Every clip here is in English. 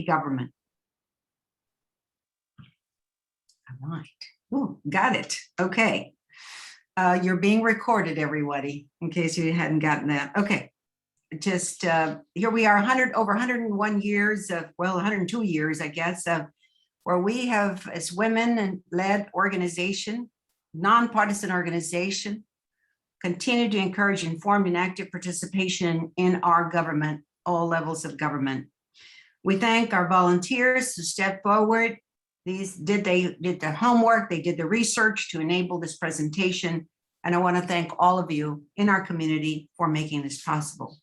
government. All right. Ooh, got it. Okay. You're being recorded, everybody, in case you hadn't gotten that. Okay. Just here we are, over 101 years of, well, 102 years, I guess, of where we have, as women and led organization, nonpartisan organization, continue to encourage informed and active participation in our government, all levels of government. We thank our volunteers who stepped forward. They did the homework, they did the research to enable this presentation. And I want to thank all of you in our community for making this possible.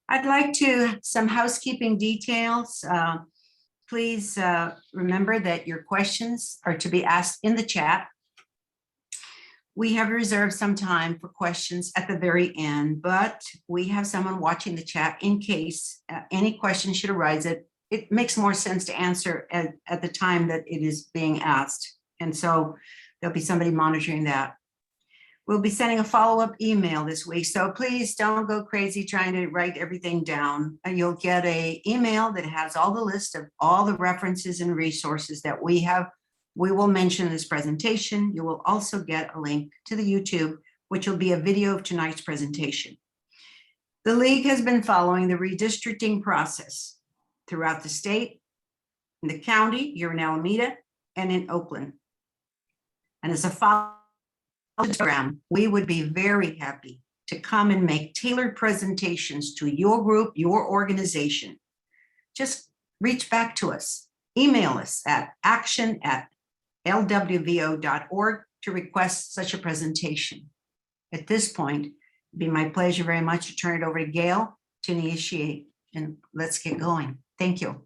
I'd like to some housekeeping details. Please remember that your questions are to be asked in the chat. We have reserved some time for questions at the very end, but we have someone watching the chat in case any questions should arise. It makes more sense to answer at the time that it is being asked. And so there'll be somebody monitoring that. We'll be sending a follow-up email this week, so please don't go crazy trying to write everything down. You'll get an email that has all the list of all the references and resources that we have. We will mention in this presentation. You will also get a link to the YouTube, which will be a video of tonight's presentation. The League has been following the redistricting process throughout the state, in the county, here in Alameda, and in Oakland. And as a follow-up program, we would be very happy to come and make tailored presentations to your group, your organization. Just reach back to us, email us at action@lwvo.org to request such a presentation. At this point, it'd be my pleasure very much to turn it over to Gail to initiate, and let's get going. Thank you.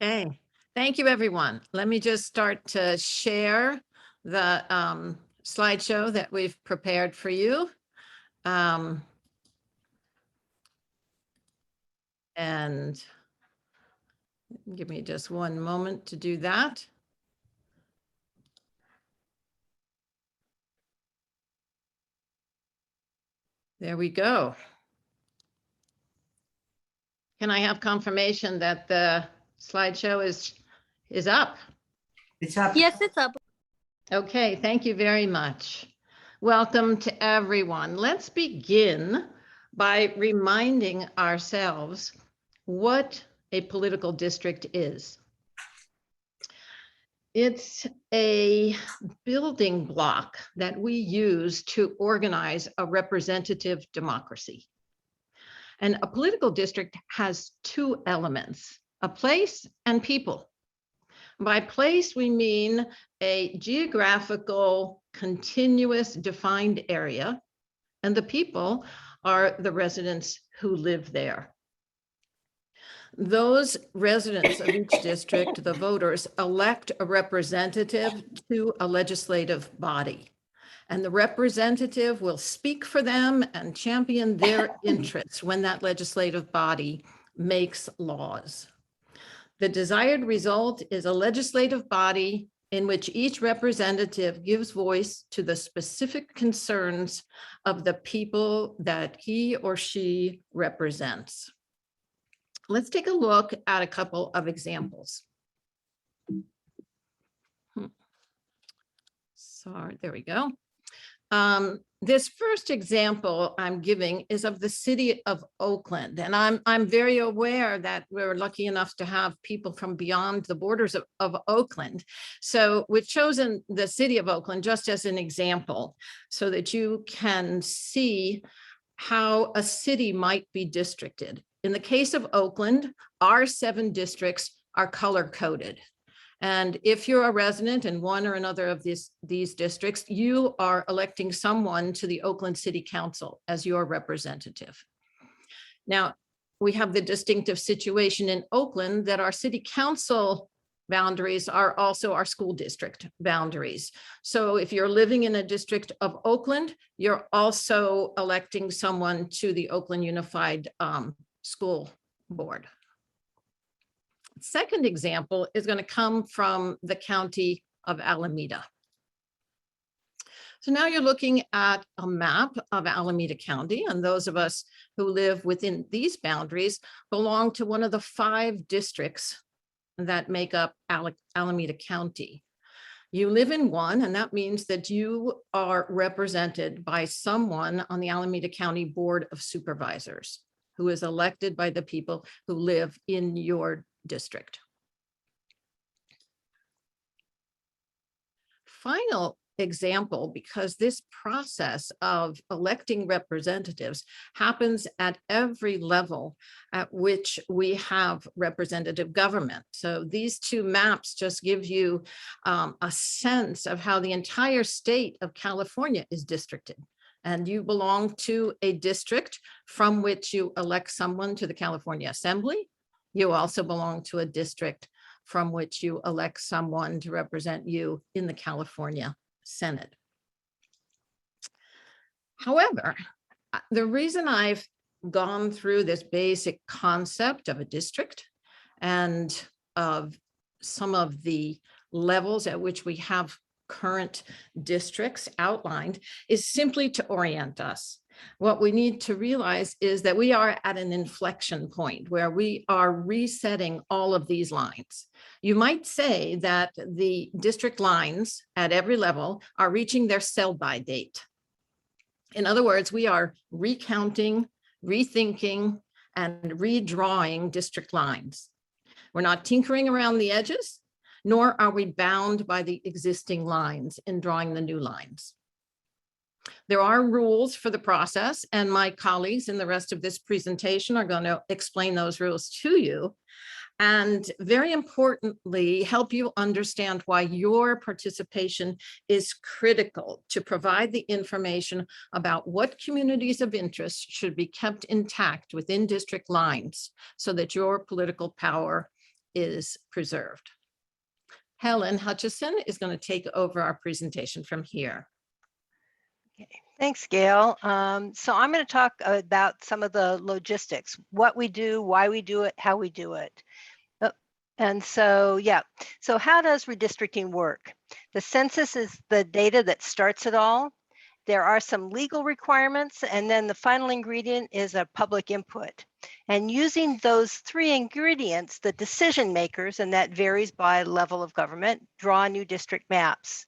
Okay, thank you, everyone. Let me just start to share the slideshow that we've prepared for you. And give me just one moment to do that. There we go. Can I have confirmation that the slideshow is up? It's up. Yes, it's up. Okay, thank you very much. Welcome to everyone. Let's begin by reminding ourselves what a political district is. It's a building block that we use to organize a representative democracy. And a political district has two elements, a place and people. By place, we mean a geographical, continuous, defined area, and the people are the residents who live there. Those residents of each district, the voters, elect a representative to a legislative body. And the representative will speak for them and champion their interests when that legislative body makes laws. The desired result is a legislative body in which each representative gives voice to the specific concerns of the people that he or she represents. Let's take a look at a couple of examples. Sorry, there we go. This first example I'm giving is of the city of Oakland, and I'm very aware that we're lucky enough to have people from beyond the borders of Oakland. So we've chosen the city of Oakland just as an example so that you can see how a city might be districted. In the case of Oakland, our 7 districts are color-coded. And if you're a resident in one or another of these districts, you are electing someone to the Oakland City Council as your representative. Now, we have the distinctive situation in Oakland that our city council boundaries are also our school district boundaries. So if you're living in a district of Oakland, you're also electing someone to the Oakland Unified School Board. Second example is going to come from the county of Alameda. So now you're looking at a map of Alameda County, and those of us who live within these boundaries belong to one of the 5 districts that make up Alameda County. You live in one, and that means that you are represented by someone on the Alameda County Board of Supervisors, who is elected by the people who live in your district. Final example, because this process of electing representatives happens at every level at which we have representative government. So these 2 maps just give you a sense of how the entire state of California is districted. And you belong to a district from which you elect someone to the California Assembly. You also belong to a district from which you elect someone to represent you in the California Senate. However, the reason I've gone through this basic concept of a district and of some of the levels at which we have current districts outlined is simply to orient us. What we need to realize is that we are at an inflection point where we are resetting all of these lines. You might say that the district lines at every level are reaching their sell-by date. In other words, we are recounting, rethinking, and redrawing district lines. We're not tinkering around the edges, nor are we bound by the existing lines in drawing the new lines. There are rules for the process, and my colleagues in the rest of this presentation are going to explain those rules to you. And very importantly, help you understand why your participation is critical to provide the information about what communities of interest should be kept intact within district lines so that your political power is preserved. Helen Hutchison is going to take over our presentation from here. Okay. Thanks, Gail. So I'm going to talk about some of the logistics, what we do, why we do it, how we do it. And so, yeah, so how does redistricting work? The census is the data that starts it all. There are some legal requirements, and then the final ingredient is a public input. And using those 3 ingredients, the decision makers, and that varies by level of government, draw new district maps.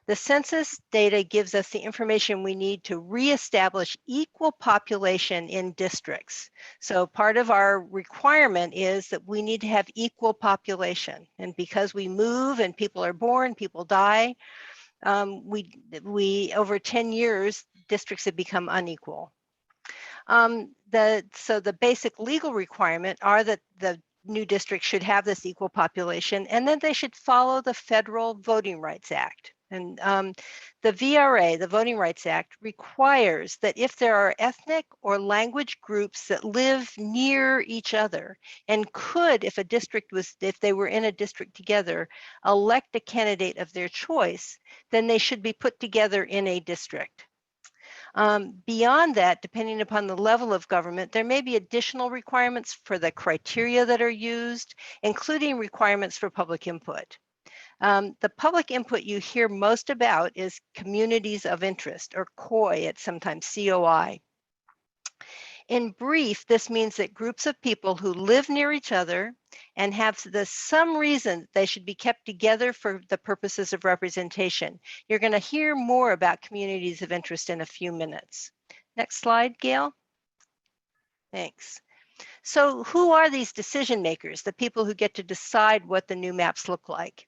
The census data gives us the information we need to reestablish equal population in districts. So part of our requirement is that we need to have equal population. And because we move and people are born, people die, we over 10 years, districts have become unequal. So the basic legal requirement are that the new districts should have this equal population, and then they should follow the Federal Voting Rights Act. And the VRA, the Voting Rights Act, requires that if there are ethnic or language groups that live near each other and could, if they were in a district together, elect a candidate of their choice, then they should be put together in a district. Beyond that, depending upon the level of government, there may be additional requirements for the criteria that are used, including requirements for public input. The public input you hear most about is communities of interest, or COI, it's sometimes COI. In brief, this means that groups of people who live near each other and have some reason they should be kept together for the purposes of representation. You're going to hear more about communities of interest in a few minutes. Next slide, Gail. Thanks. So who are these decision makers, the people who get to decide what the new maps look like?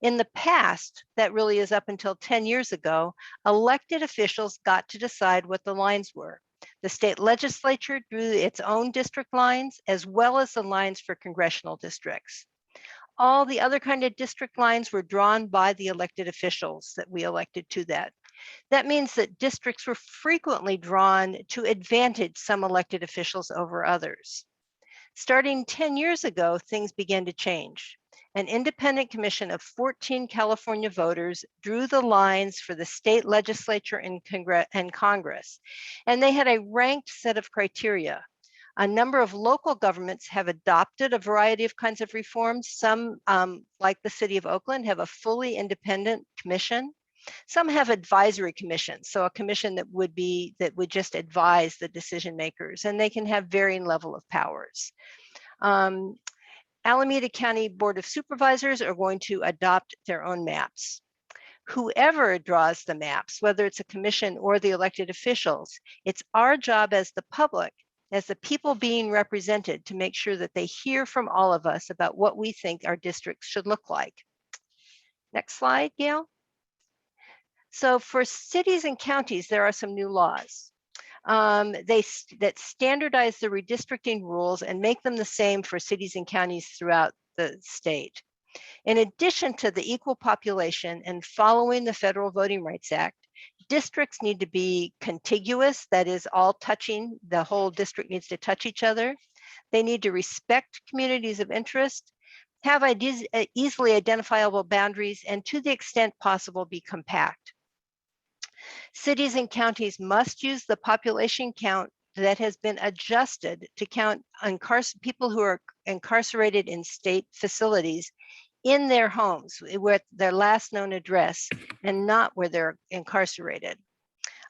In the past, that really is up until 10 years ago, elected officials got to decide what the lines were. The state legislature drew its own district lines, as well as the lines for congressional districts. All the other kind of district lines were drawn by the elected officials that we elected to that. That means that districts were frequently drawn to advantage some elected officials over others. Starting 10 years ago, things began to change. An independent commission of 14 California voters drew the lines for the state legislature and Congress, and they had a ranked set of criteria. A number of local governments have adopted a variety of kinds of reforms. Some, like the city of Oakland, have a fully independent commission. Some have advisory commissions, so a commission that would just advise the decision makers, and they can have varying level of powers. Alameda County Board of Supervisors are going to adopt their own maps. Whoever draws the maps, whether it's a commission or the elected officials, it's our job as the public, as the people being represented, to make sure that they hear from all of us about what we think our districts should look like. Next slide, Gail. So for cities and counties, there are some new laws. That standardize the redistricting rules and make them the same for cities and counties throughout the state. In addition to the equal population and following the Federal Voting Rights Act, districts need to be contiguous, that is, all touching, the whole district needs to touch each other. They need to respect communities of interest, have easily identifiable boundaries, and to the extent possible, be compact. Cities and counties must use the population count that has been adjusted to count people who are incarcerated in state facilities in their homes with their last known address and not where they're incarcerated.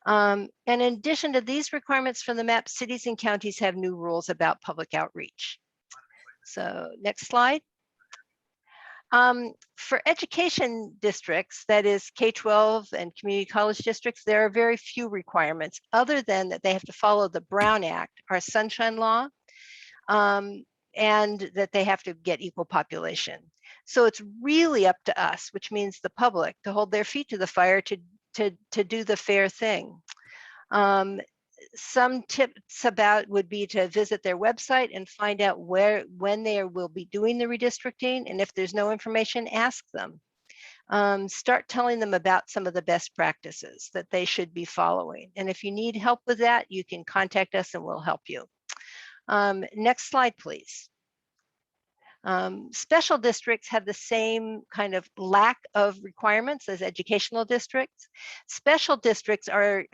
And in addition to these requirements from the map, cities and counties have new rules about public outreach. So next slide. For education districts, that is K-12 and community college districts, there are very few requirements other than that they have to follow the Brown Act, our Sunshine Law, and that they have to get equal population. So it's really up to us, which means the public, to hold their feet to the fire to do the fair thing. Some tips about would be to visit their website and find out when they will be doing the redistricting, and if there's no information, ask them. Start telling them about some of the best practices that they should be following. And if you need help with that, you can contact us and we'll help you. Next slide, please. Special districts have the same kind of lack of requirements as educational districts. Special districts are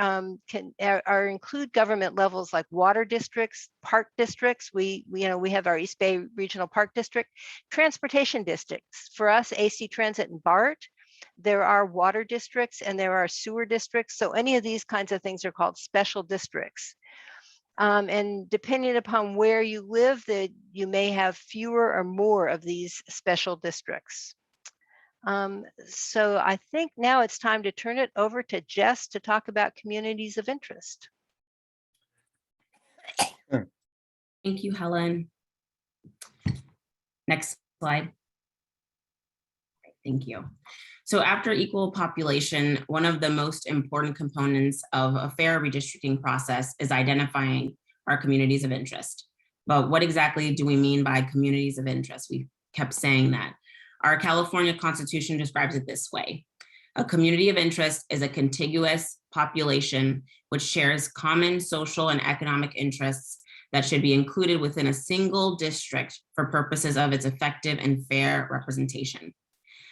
include government levels like water districts, park districts. We have our East Bay Regional Park District, transportation districts. For us, AC Transit and BART. There are water districts and there are sewer districts. So any of these kinds of things are called special districts. And depending upon where you live, you may have fewer or more of these special districts. So I think now it's time to turn it over to Jess to talk about communities of interest. Thank you, Helen. Next slide. Thank you. So after equal population, one of the most important components of a fair redistricting process is identifying our communities of interest. But what exactly do we mean by communities of interest? We kept saying that. Our California Constitution describes it this way. A community of interest is a contiguous population which shares common social and economic interests that should be included within a single district for purposes of its effective and fair representation.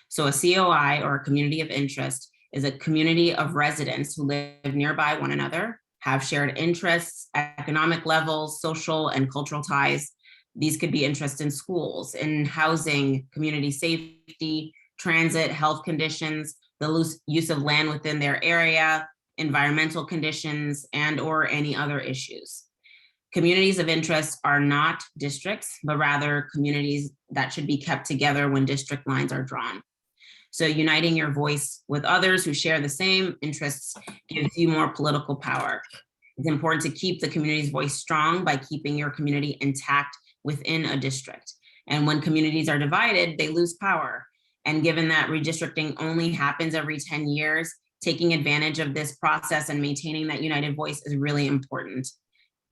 So a COI, or a community of interest, is a community of residents who live nearby one another, have shared interests, economic levels, social and cultural ties. These could be interests in schools, in housing, community safety, transit, health conditions, the use of land within their area, environmental conditions, and or any other issues. Communities of interest are not districts, but rather communities that should be kept together when district lines are drawn. So uniting your voice with others who share the same interests gives you more political power. It's important to keep the community's voice strong by keeping your community intact within a district. And when communities are divided, they lose power. And given that redistricting only happens every 10 years, taking advantage of this process and maintaining that united voice is really important.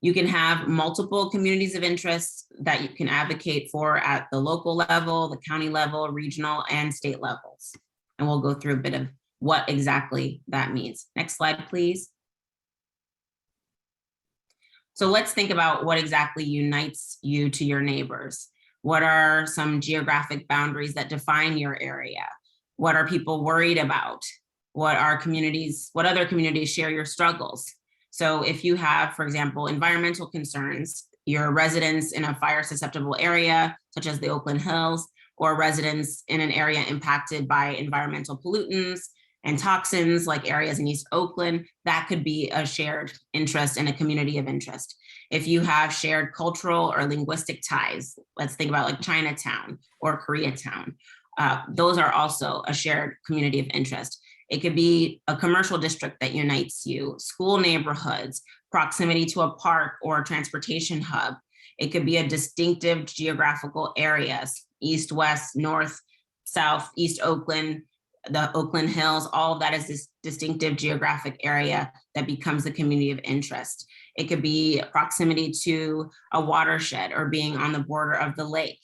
You can have multiple communities of interest that you can advocate for at the local level, the county level, regional, and state levels. And we'll go through a bit of what exactly that means. Next slide, please. So let's think about what exactly unites you to your neighbors. What are some geographic boundaries that define your area? What are people worried about? What other communities share your struggles? So if you have, for example, environmental concerns, your residents in a fire susceptible area, such as the Oakland Hills, or residents in an area impacted by environmental pollutants, And toxins, like areas in East Oakland, that could be a shared interest and a community of interest. If you have shared cultural or linguistic ties, let's think about like Chinatown or Koreatown, those are also a shared community of interest. It could be a commercial district that unites you, school neighborhoods, proximity to a park or a transportation hub. It could be a distinctive geographical areas, east, west, north, south, East Oakland, the Oakland Hills, all of that is this distinctive geographic area that becomes the community of interest. It could be proximity to a watershed or being on the border of the lake.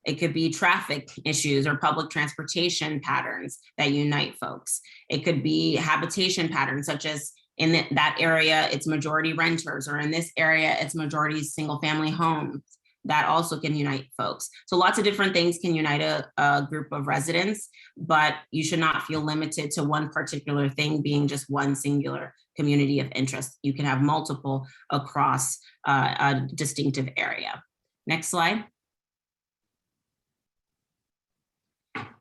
It could be traffic issues or public transportation patterns that unite folks. It could be habitation patterns, such as in that area, it's majority renters, or in this area, it's majority single family homes. That also can unite folks. So lots of different things can unite a group of residents, but you should not feel limited to one particular thing being just one singular community of interest. You can have multiple across a distinctive area. Next slide.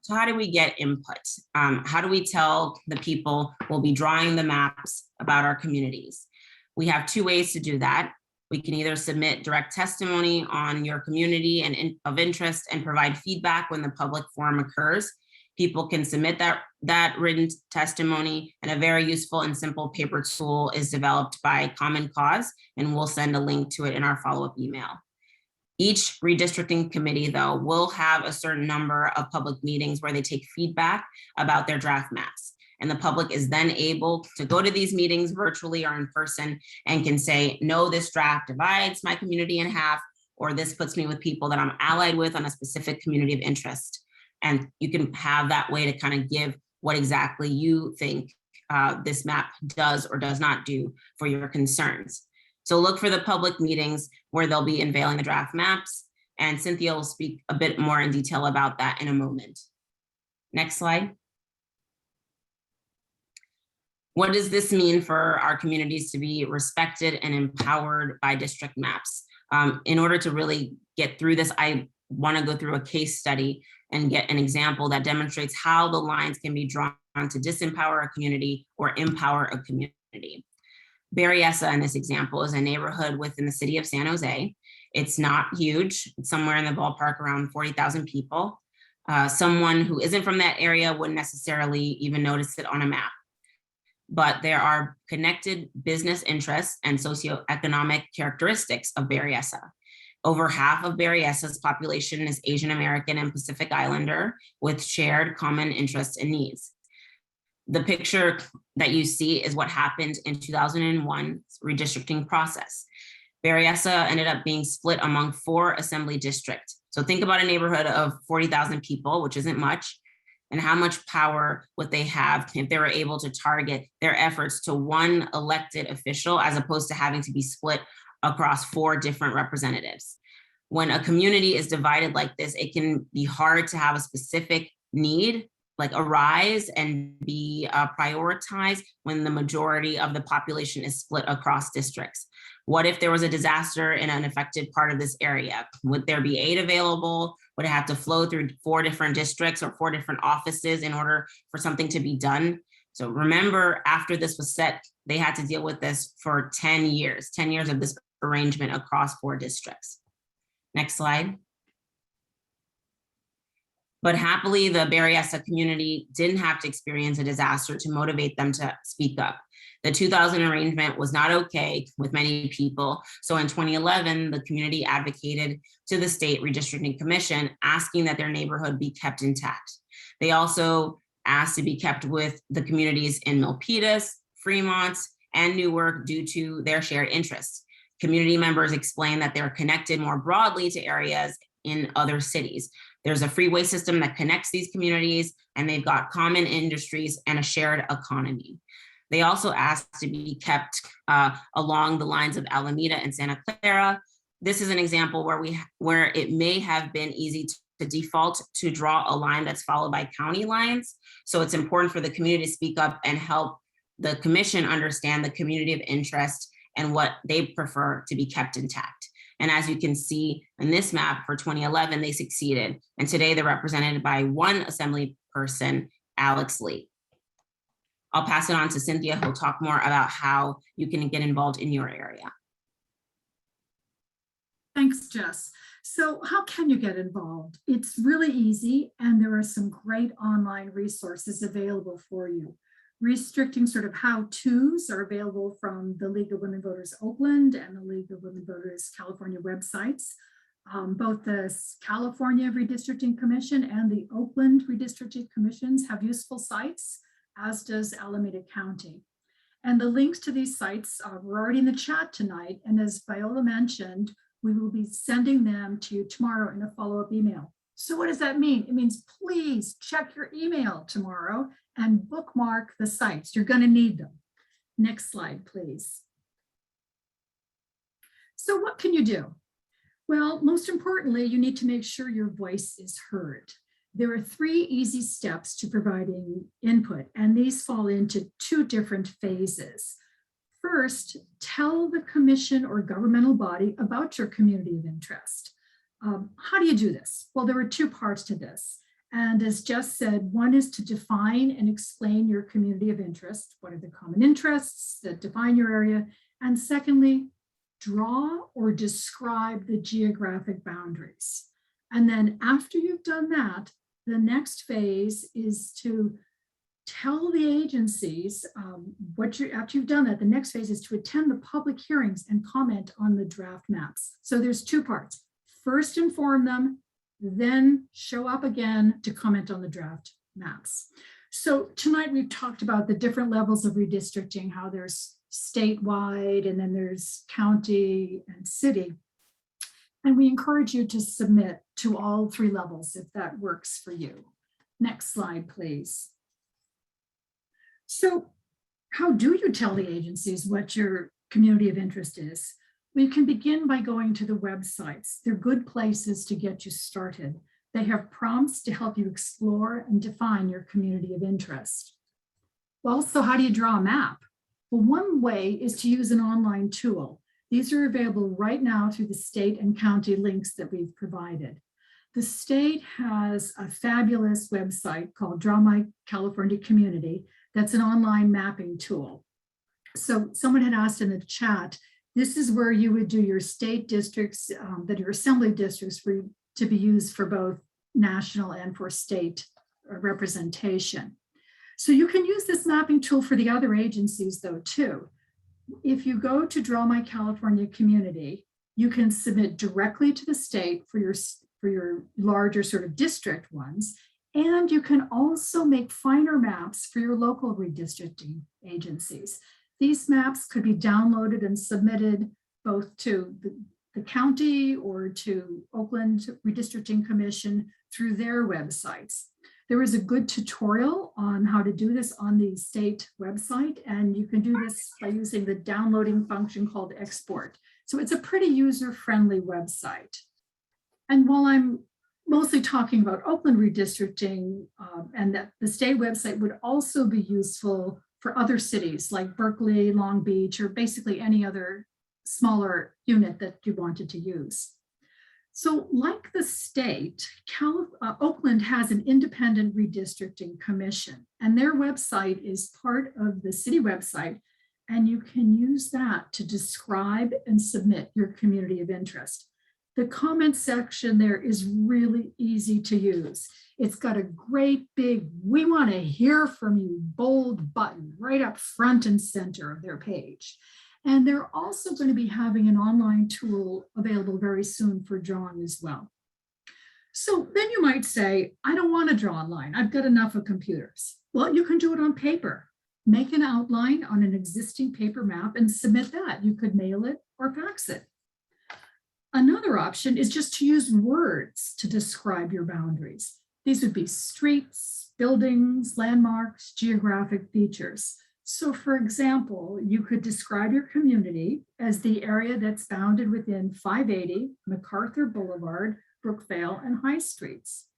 So how do we get input? How do we tell the people we'll be drawing the maps about our communities? We have two ways to do that. We can either submit direct testimony on your community and of interest and provide feedback when the public forum occurs. People can submit that written testimony, and a very useful and simple paper tool is developed by Common Cause, and we'll send a link to it in our follow-up email. Each redistricting committee, though, will have a certain number of public meetings where they take feedback about their draft maps. And the public is then able to go to these meetings virtually or in person and can say, no, this draft divides my community in half, or this puts me with people that I'm allied with on a specific community of interest. And you can have that way to kind of give what exactly you think this map does or does not do for your concerns. So look for the public meetings where they'll be unveiling the draft maps, and Cynthia will speak a bit more in detail about that in a moment. Next slide. What does this mean for our communities to be respected and empowered by district maps? In order to really get through this, I want to go through a case study and get an example that demonstrates how the lines can be drawn to disempower a community or empower a community. Berryessa, in this example, is a neighborhood within the city of San Jose. It's not huge. It's somewhere in the ballpark around 40,000 people. Someone who isn't from that area wouldn't necessarily even notice it on a map. But there are connected business interests and socioeconomic characteristics of Berryessa. Over half of Berryessa's population is Asian American and Pacific Islander with shared common interests and needs. The picture that you see is what happened in 2001 redistricting process. Berryessa ended up being split among 4 assembly districts. So think about a neighborhood of 40,000 people, which isn't much, and how much power would they have if they were able to target their efforts to one elected official as opposed to having to be split across 4 different representatives. When a community is divided like this, it can be hard to have a specific need like arise and be prioritized when the majority of the population is split across districts. What if there was a disaster in an affected part of this area? Would there be aid available? Would it have to flow through 4 different districts or 4 different offices in order for something to be done? So remember, after this was set, they had to deal with this for 10 years of this arrangement across 4 districts. Next slide. But happily, the Berryessa community didn't have to experience a disaster to motivate them to speak up. The 2000 arrangement was not okay with many people. So in 2011, the community advocated to the State Redistricting Commission, asking that their neighborhood be kept intact. They also asked to be kept with the communities in Milpitas, Fremont, and Newark due to their shared interests. Community members explained that they're connected more broadly to areas in other cities. There's a freeway system that connects these communities, and they've got common industries and a shared economy. They also asked to be kept along the lines of Alameda and Santa Clara. This is an example where it may have been easy to default to draw a line that's followed by county lines. So it's important for the community to speak up and help the commission understand the community of interest and what they prefer to be kept intact. And as you can see in this map for 2011, they succeeded. And today they're represented by 1 assembly person, Alex Lee. I'll pass it on to Cynthia, who'll talk more about how you can get involved in your area. Thanks, Jess. So how can you get involved? It's really easy, and there are some great online resources available for you. Restricting sort of how-tos are available from the League of Women Voters Oakland and the League of Women Voters California websites. Both the California Redistricting Commission and the Oakland Redistricting Commissions have useful sites, as does Alameda County. And the links to these sites were already in the chat tonight. And as Viola mentioned, we will be sending them to you tomorrow in a follow-up email. So what does that mean? It means please check your email tomorrow and bookmark the sites. You're going to need them. Next slide, please. So what can you do? Well, most importantly, you need to make sure your voice is heard. There are 3 easy steps to providing input, and these fall into 2 different phases. First, tell the commission or governmental body about your community of interest. How do you do this? Well, there are 2 parts to this. And as Jess said, one is to define and explain your community of interest. What are the common interests that define your area? And secondly, draw or describe the geographic boundaries. And then after you've done that, the next phase is to tell the agencies after you've done that, the next phase is to attend the public hearings and comment on the draft maps. So there's 2 parts. First, inform them, then show up again to comment on the draft maps. So tonight we've talked about the different levels of redistricting, how there's statewide and then there's county and city. And we encourage you to submit to all 3 levels if that works for you. Next slide, please. So how do you tell the agencies what your community of interest is? We can begin by going to the websites. They're good places to get you started. They have prompts to help you explore and define your community of interest. Well, so how do you draw a map? Well, one way is to use an online tool. These are available right now through the state and county links that we've provided. The state has a fabulous website called Draw My California Community. That's an online mapping tool. So someone had asked in the chat, this is where you would do your state districts, that your assembly districts to be used for both national and for state representation. So you can use this mapping tool for the other agencies though too. If you go to Draw My California Community, you can submit directly to the state for your larger sort of district ones. And you can also make finer maps for your local redistricting agencies. These maps could be downloaded and submitted both to the county or to Oakland Redistricting Commission through their websites. There is a good tutorial on how to do this on the state website, and you can do this by using the downloading function called export. So it's a pretty user-friendly website. And while I'm mostly talking about Oakland redistricting, and that the state website would also be useful for other cities like Berkeley, Long Beach, or basically any other smaller unit that you wanted to use. So like the state, Oakland has an independent redistricting commission, and their website is part of the city website, and you can use that to describe and submit your community of interest. The comment section there is really easy to use. It's got a great big, we want to hear from you, bold button right up front and center of their page. And they're also going to be having an online tool available very soon for drawing as well. So then you might say, I don't want to draw online. I've got enough of computers. Well, you can do it on paper. Make an outline on an existing paper map and submit that. You could mail it or fax it. Another option is just to use words to describe your boundaries. These would be streets, buildings, landmarks, geographic features. So for example, you could describe your community as the area that's bounded within 580 MacArthur Boulevard, Brookvale, and High Streets.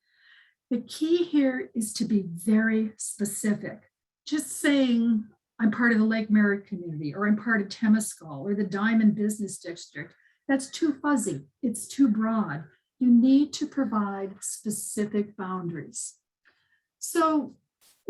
The key here is to be very specific. Just saying, I'm part of the Lake Merritt community, or I'm part of Temescal, or the Diamond Business District, that's too fuzzy, it's too broad. You need to provide specific boundaries. So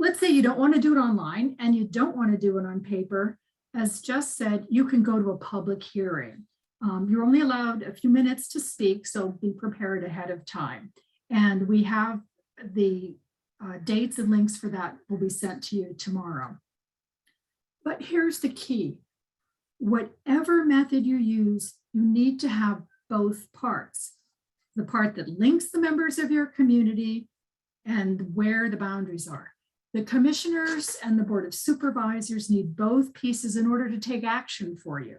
let's say you don't want to do it online and you don't want to do it on paper. As Jess said, you can go to a public hearing. You're only allowed a few minutes to speak, so be prepared ahead of time. And we have the dates and links for that will be sent to you tomorrow. But here's the key. Whatever method you use, you need to have both parts. The part that links the members of your community and where the boundaries are. The commissioners and the Board of Supervisors need both pieces in order to take action for you.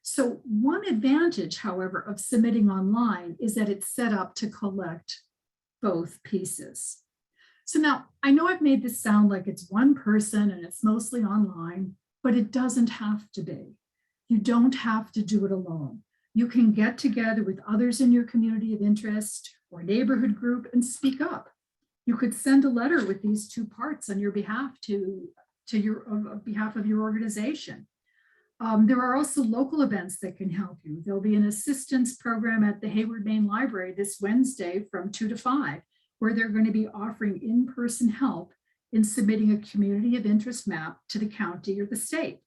So one advantage, however, of submitting online is that it's set up to collect both pieces. So now I know I've made this sound like it's one person and it's mostly online, but it doesn't have to be. You don't have to do it alone. You can get together with others in your community of interest or neighborhood group and speak up. You could send a letter with these two parts on your behalf to your behalf of your organization. There are also local events that can help you. There'll be an assistance program at the Hayward Main Library this Wednesday from 2 to 5, where they're going to be offering in-person help in submitting a community of interest map to the county or the state.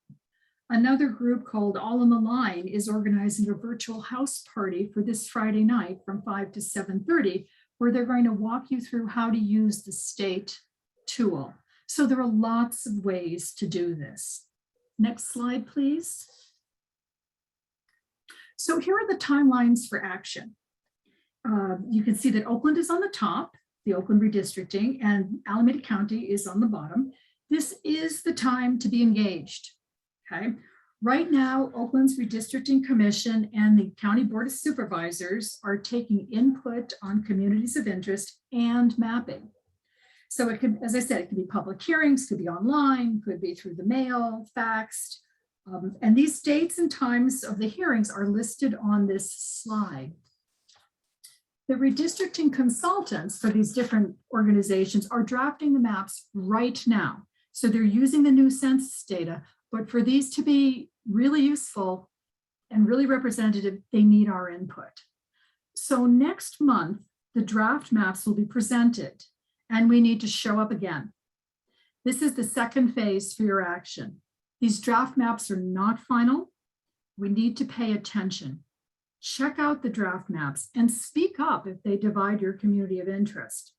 Another group called All on the Line is organizing a virtual house party for this Friday night from 5 to 7:30, where they're going to walk you through how to use the state tool. So there are lots of ways to do this. Next slide, please. So here are the timelines for action. You can see that Oakland is on the top, the Oakland redistricting, and Alameda County is on the bottom. This is the time to be engaged, okay? Right now, Oakland's Redistricting Commission and the County Board of Supervisors are taking input on communities of interest and mapping. So it could, as I said, it could be public hearings, could be online, could be through the mail, faxed. And these dates and times of the hearings are listed on this slide. The redistricting consultants for these different organizations are drafting the maps right now. So they're using the new census data, but for these to be really useful and really representative, they need our input. So next month, the draft maps will be presented and we need to show up again. This is the second phase for your action. These draft maps are not final. We need to pay attention. Check out the draft maps and speak up if they divide your community of interest.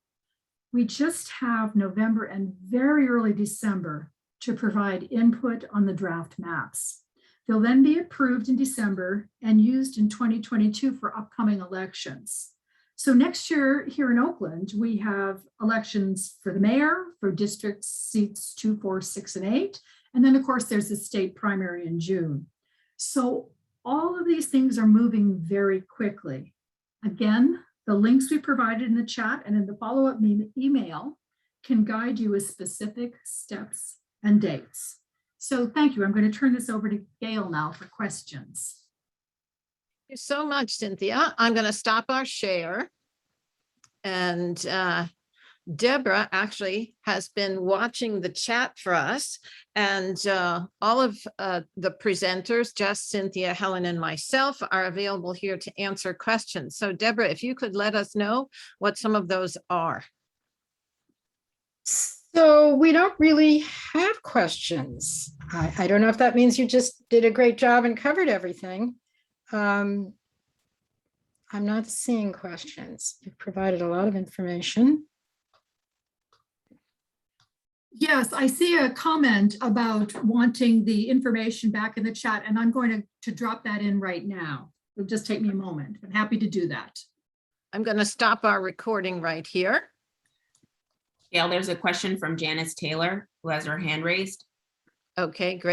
We just have November and very early December to provide input on the draft maps. They'll then be approved in December and used in 2022 for upcoming elections. So next year here in Oakland, we have elections for the mayor, for district seats 2, 4, 6, and 8. And then of course there's the state primary in June. So all of these things are moving very quickly. Again, the links we provided in the chat and in the follow-up email can guide you with specific steps and dates. So thank you. I'm going to turn this over to Gail now for questions. Thank you so much, Cynthia. I'm going to stop our share. And Deborah actually has been watching the chat for us, and all of the presenters, Jess, Cynthia, Helen, and myself are available here to answer questions. So Deborah, if you could let us know what some of those are. So we don't really have questions. I don't know if that means you just did a great job and covered everything. I'm not seeing questions. You've provided a lot of information. Yes, I see a comment about wanting the information back in the chat, and I'm going to drop that in right now. It'll just take me a moment. I'm happy to do that. I'm going to stop our recording right here. Gail, there's a question from Janice Taylor, who has her hand raised. Okay, great.